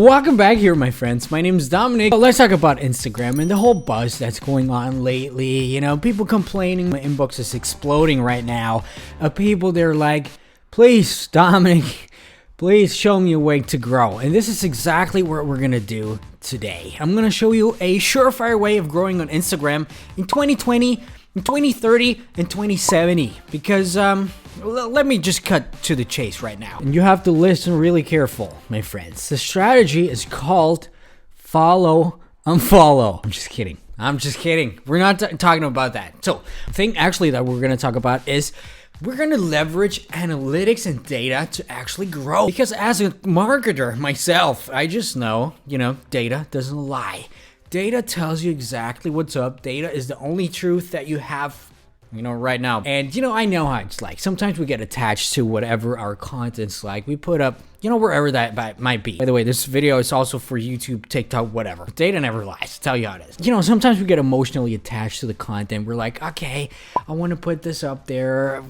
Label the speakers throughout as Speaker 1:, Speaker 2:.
Speaker 1: Welcome back here, my friends. My name is Dominic. Let's talk about Instagram and the whole buzz that's going on lately. You know, people complaining. My inbox is exploding right now. People, they're like, please, Dominic, please show me a way to grow. And this is exactly what we're going to do today. I'm going to show you a surefire way of growing on Instagram in 2020, in 2030, and 2070. Because, let me just cut to the chase right now. And you have to listen really careful, my friends. The strategy is called follow, unfollow. I'm just kidding. We're not talking about that. So the thing actually that we're going to talk about is we're going to leverage analytics and data to actually grow. Because as a marketer myself, I just know, data doesn't lie. Data tells you exactly what's up. Data is the only truth that you have right now. And, I know how it's like. Sometimes we get attached to whatever our content's like. We put up, wherever that might be. By the way, this video is also for YouTube, TikTok, whatever. Data never lies. I'll tell you how it is. Sometimes we get emotionally attached to the content. We're like, okay, I want to put this up there,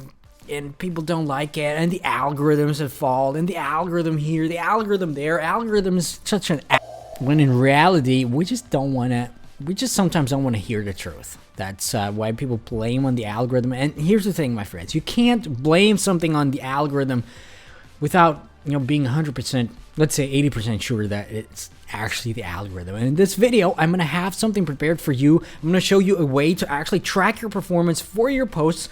Speaker 1: and people don't like it, and the algorithms have fallen, and the algorithm here, the algorithm there. Algorithm is such an when in reality, we just sometimes don't want to hear the truth. That's why people blame on the algorithm. And here's the thing, my friends. You can't blame something on the algorithm without, being 100%, let's say 80% sure that it's actually the algorithm. And in this video, I'm going to have something prepared for you. I'm going to show you a way to actually track your performance for your posts,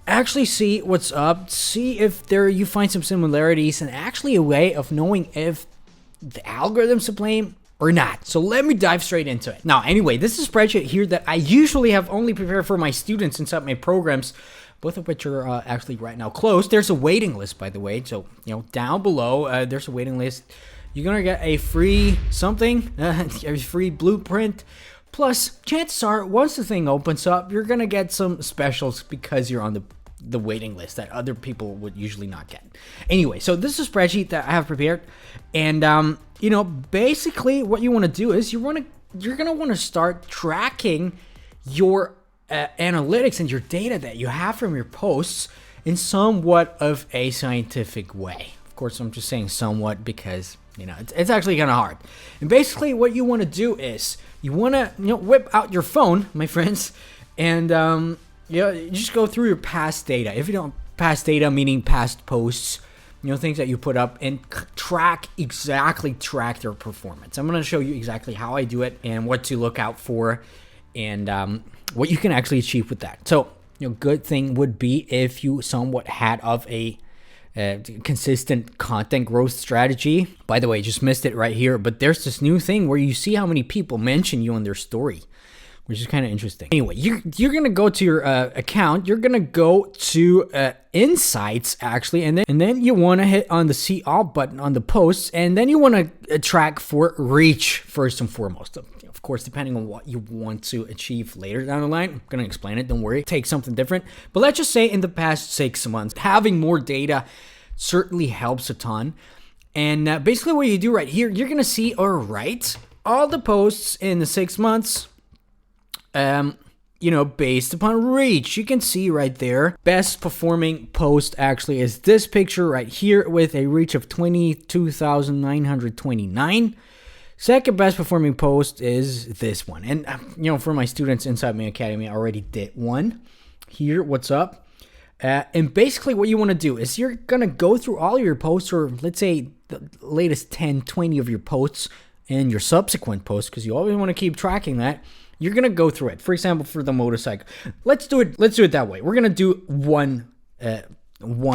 Speaker 1: actually see what's up, see if you find some similarities, and actually a way of knowing if the algorithm's to blame or not. So let me dive straight into it. Now, anyway, this is a spreadsheet here that I usually have only prepared for my students inside my programs, both of which are actually right now closed. There's a waiting list, by the way. So, down below, there's a waiting list. You're going to get a free something, a free blueprint. Plus, chances are, once the thing opens up, you're going to get some specials because you're on the waiting list that other people would usually not get. Anyway, so this is a spreadsheet that I have prepared. And, basically what you want to do is you're going to want to start tracking your analytics and your data that you have from your posts in somewhat of a scientific way. Of course, I'm just saying somewhat because, it's actually kind of hard. And basically what you want to do is you want to, whip out your phone, my friends, and, you just go through your past data. If you don't, past data meaning past posts, things that you put up, and track their performance. I'm going to show you exactly how I do it and what to look out for and what you can actually achieve with that. So, good thing would be if you somewhat had of a consistent content growth strategy. By the way, just missed it right here, but there's this new thing where you see how many people mention you on their story, which is kind of interesting. Anyway, you're going to go to your account. You're going to go to Insights, actually, and then you want to hit on the See All button on the posts, and then you want to track for reach first and foremost. Of course, depending on what you want to achieve later down the line. I'm going to explain it. Don't worry. Take something different. But let's just say in the past 6 months, having more data certainly helps a ton. And basically what you do right here, you're going to see, all right, all the posts in the 6 months, based upon reach. You can see right there, best performing post actually is this picture right here with a reach of 22,929. Second best performing post is this one. And, for my students inside my academy, I already did one. Here, what's up? And basically what you want to do is you're going to go through all your posts, or let's say the latest 10, 20 of your posts and your subsequent posts, because you always want to keep tracking that. You're going to go through it. For example, for the motorcycle, let's do it that way. We're going to do one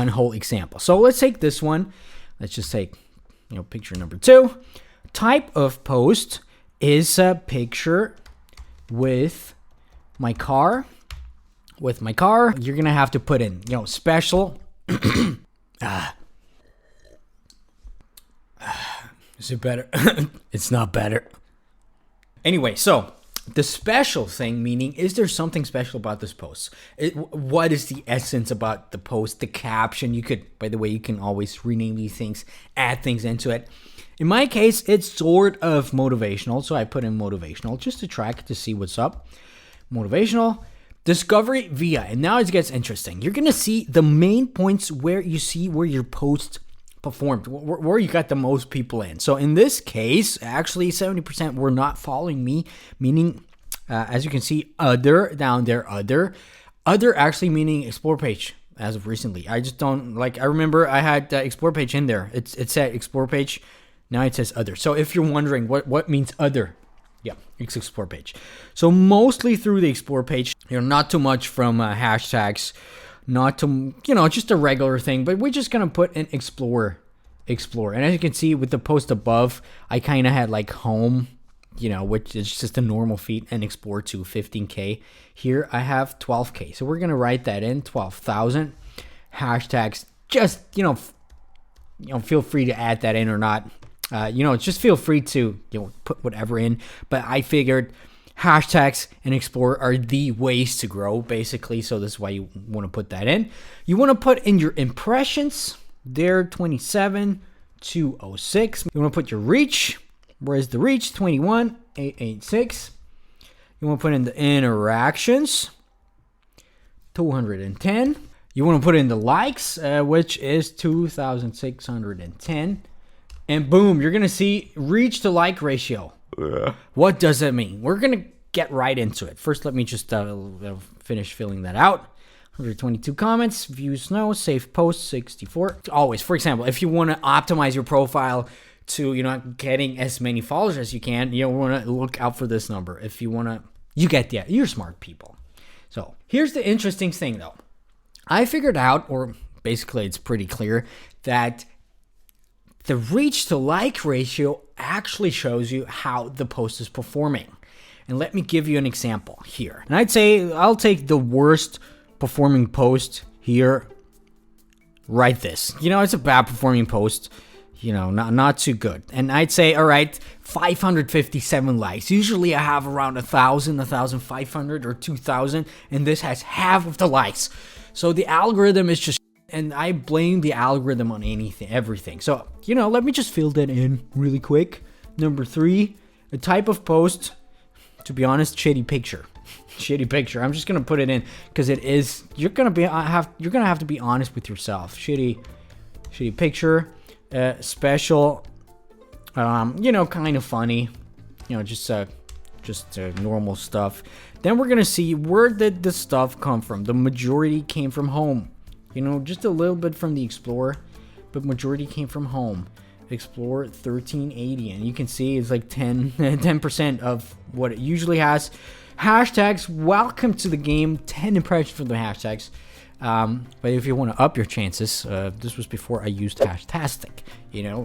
Speaker 1: whole example. So let's take this one. Let's just take, picture number 2. Type of post is a picture with my car. You're going to have to put in, special. Is it better? It's not better. Anyway, so the special thing, meaning, is there something special about this post? What is the essence about the post, the caption? By the way, you can always rename these things, add things into it. In my case, it's sort of motivational, so I put in motivational just to track to see what's up. Motivational, discovery via, and now it gets interesting. You're going to see the main points where you see where your post performed, where you got the most people in. So in this case, actually 70% were not following me, meaning as you can see, other down there, other actually meaning explore page as of recently. I just don't like, I remember I had explore page in there. It said explore page. Now it says other. So if you're wondering what means other, yeah, it's explore page. So mostly through the explore page, not too much from hashtags, not to, just a regular thing, but we're just going to put in explore. And as you can see with the post above, I kind of had like home, which is just a normal feed, and explore to 15K. Here I have 12K. So we're going to write that in 12,000 hashtags. Just, feel free to add that in or not. Just feel free to, put whatever in. But I figured hashtags and explore are the ways to grow, basically. So this is why you want to put that in. You want to put in your impressions. They're 27,206. You want to put your reach. Where's the reach? 21,886. You want to put in the interactions. 210. You want to put in the likes, which is 2,610. And boom, you're going to see reach to like ratio. What does that mean? We're going to get right into it. First, let me just finish filling that out. 122 comments, views no, saved posts 64. Always, for example, if you want to optimize your profile to, getting as many followers as you can, you want to look out for this number. If you want to, you get the, you're smart people. So here's the interesting thing though. I figured out, or basically it's pretty clear, that the reach to like ratio actually shows you how the post is performing. And let me give you an example here. And I'd say I'll take the worst performing post here. Write this. It's a bad performing post. Not too good. And I'd say, all right, 557 likes. Usually I have around 1,000, 1,500 or 2,000, and this has half of the likes. So the algorithm is just, and I blame the algorithm on everything. So, let me just fill that in really quick. Number 3, a type of post, to be honest, shitty picture. Shitty picture. I'm just going to put it in because it is, you're going to have to be honest with yourself. Shitty picture. Special, kind of funny, just normal stuff. Then we're gonna see, where did the stuff come from? The majority came from home, just a little bit from the Explorer, but majority came from home. Explorer 1380, and you can see it's like 10% of what it usually has. Hashtags, welcome to the game. 10 impressions from the hashtags. But if you want to up your chances, this was before I used Hashtastic,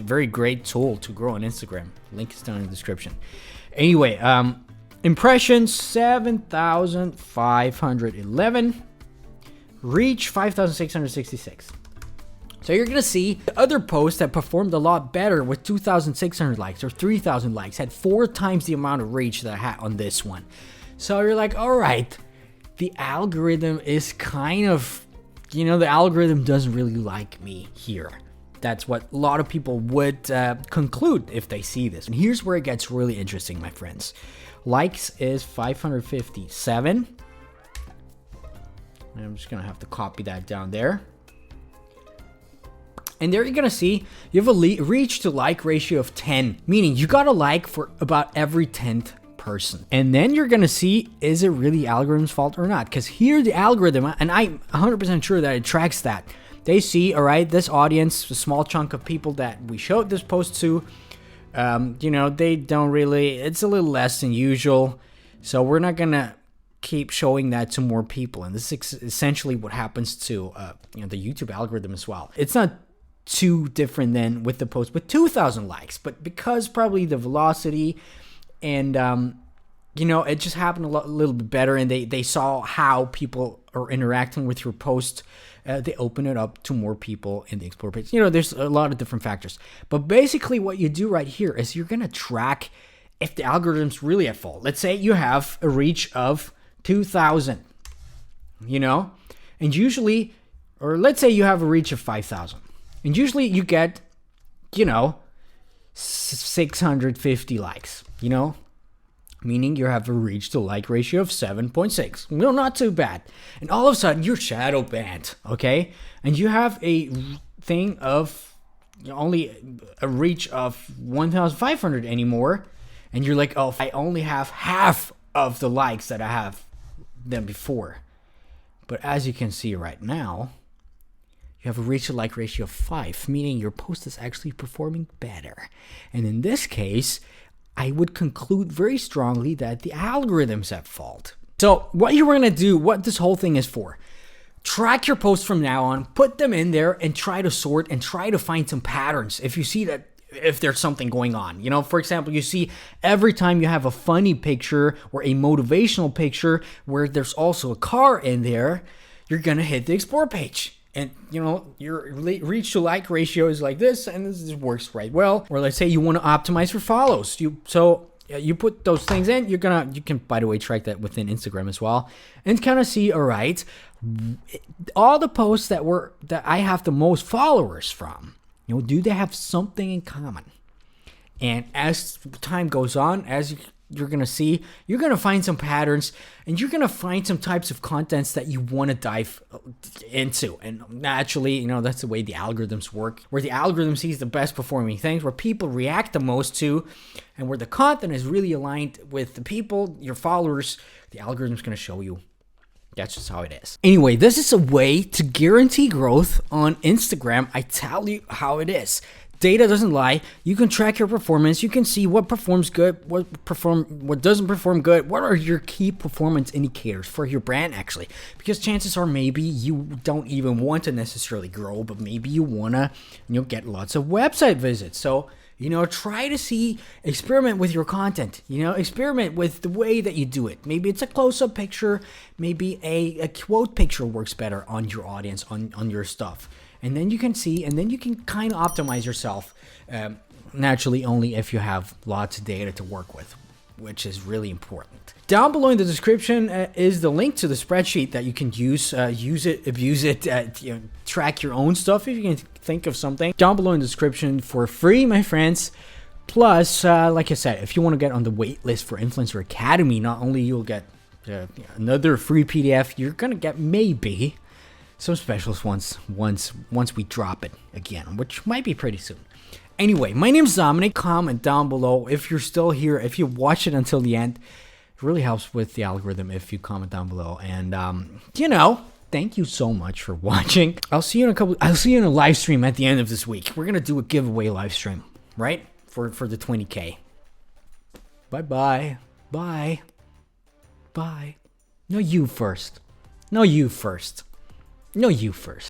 Speaker 1: very great tool to grow on Instagram. Link is down in the description. Anyway, impressions, 7,511, reach 5,666. So you're going to see the other posts that performed a lot better with 2,600 likes or 3,000 likes had 4 times the amount of reach that I had on this one. So you're like, all right, the algorithm is kind of, the algorithm doesn't really like me here. That's what a lot of people would conclude if they see this. And here's where it gets really interesting, my friends. Likes is 557. And I'm just going to have to copy that down there. And there you're going to see you have a reach to like ratio of 10, meaning you got a like for about every 10th person. And then you're going to see, is it really algorithm's fault or not? Because here the algorithm, and I'm 100% sure that it tracks that. They see, all right, this audience, a small chunk of people that we showed this post to, they don't really, it's a little less than usual. So we're not going to keep showing that to more people. And this is essentially what happens to, the YouTube algorithm as well. It's not too different than with the post with 2,000 likes, but because probably the velocity and, it just happened a little bit better, and they saw how people are interacting with your post. They open it up to more people in the Explore page. There's a lot of different factors. But basically what you do right here is you're going to track if the algorithm's really at fault. Let's say you have a reach of 2,000, and usually, or let's say you have a reach of 5,000. And usually you get, 650 likes, meaning you have a reach to like ratio of 7.6. Well, not too bad. And all of a sudden you're shadow banned, okay? And you have a thing of only a reach of 1,500 anymore, and you're like, oh, I only have half of the likes that I have than before. But as you can see right now, you have a reach to like ratio of 5, meaning your post is actually performing better. And in this case, I would conclude very strongly that the algorithm's at fault. So what you're going to do, what this whole thing is for, track your posts from now on, put them in there and try to sort and try to find some patterns. If you see that, if there's something going on, you know, for example, you see every time you have a funny picture or a motivational picture where there's also a car in there, you're going to hit the explore page. And, you know, your reach to like ratio is like this, and this works right well. Or let's say you want to optimize for follows. You put those things in, you can, by the way, track that within Instagram as well, and kind of see, all right, all the posts that I have the most followers from, you know, do they have something in common? And as time goes on, as you're going to see, you're going to find some patterns, and you're going to find some types of contents that you want to dive into. And naturally, you know, that's the way the algorithms work, where the algorithm sees the best performing things, where people react the most to, and where the content is really aligned with the people, your followers, the algorithm's going to show you. That's just how it is. Anyway, this is a way to guarantee growth on Instagram. I tell you how it is. Data doesn't lie. You can track your performance. You can see what performs good, what doesn't perform good. What are your key performance indicators for your brand, actually? Because chances are maybe you don't even want to necessarily grow, but maybe you want to, you know, get lots of website visits. So, you know, try to experiment with your content, you know, experiment with the way that you do it. Maybe it's a close-up picture, maybe a quote picture works better on your audience, on your stuff. And then you can see, and then you can kind of optimize yourself, naturally only if you have lots of data to work with, which is really important. Down below in the description is the link to the spreadsheet that you can use it, abuse it, you know, track your own stuff if you can think of something. Down below in the description for free, my friends. Plus, like I said, if you want to get on the wait list for Influencer Academy, not only you'll get another free PDF, you're gonna get maybe some specials once we drop it again, which might be pretty soon. Anyway, my name's Dominic. Comment down below if you're still here, if you watch it until the end. It really helps with the algorithm if you comment down below. And you know, thank you so much for watching. I'll see you in a live stream at the end of this week. We're gonna do a giveaway live stream, right? For the 20K. Bye. No, you first.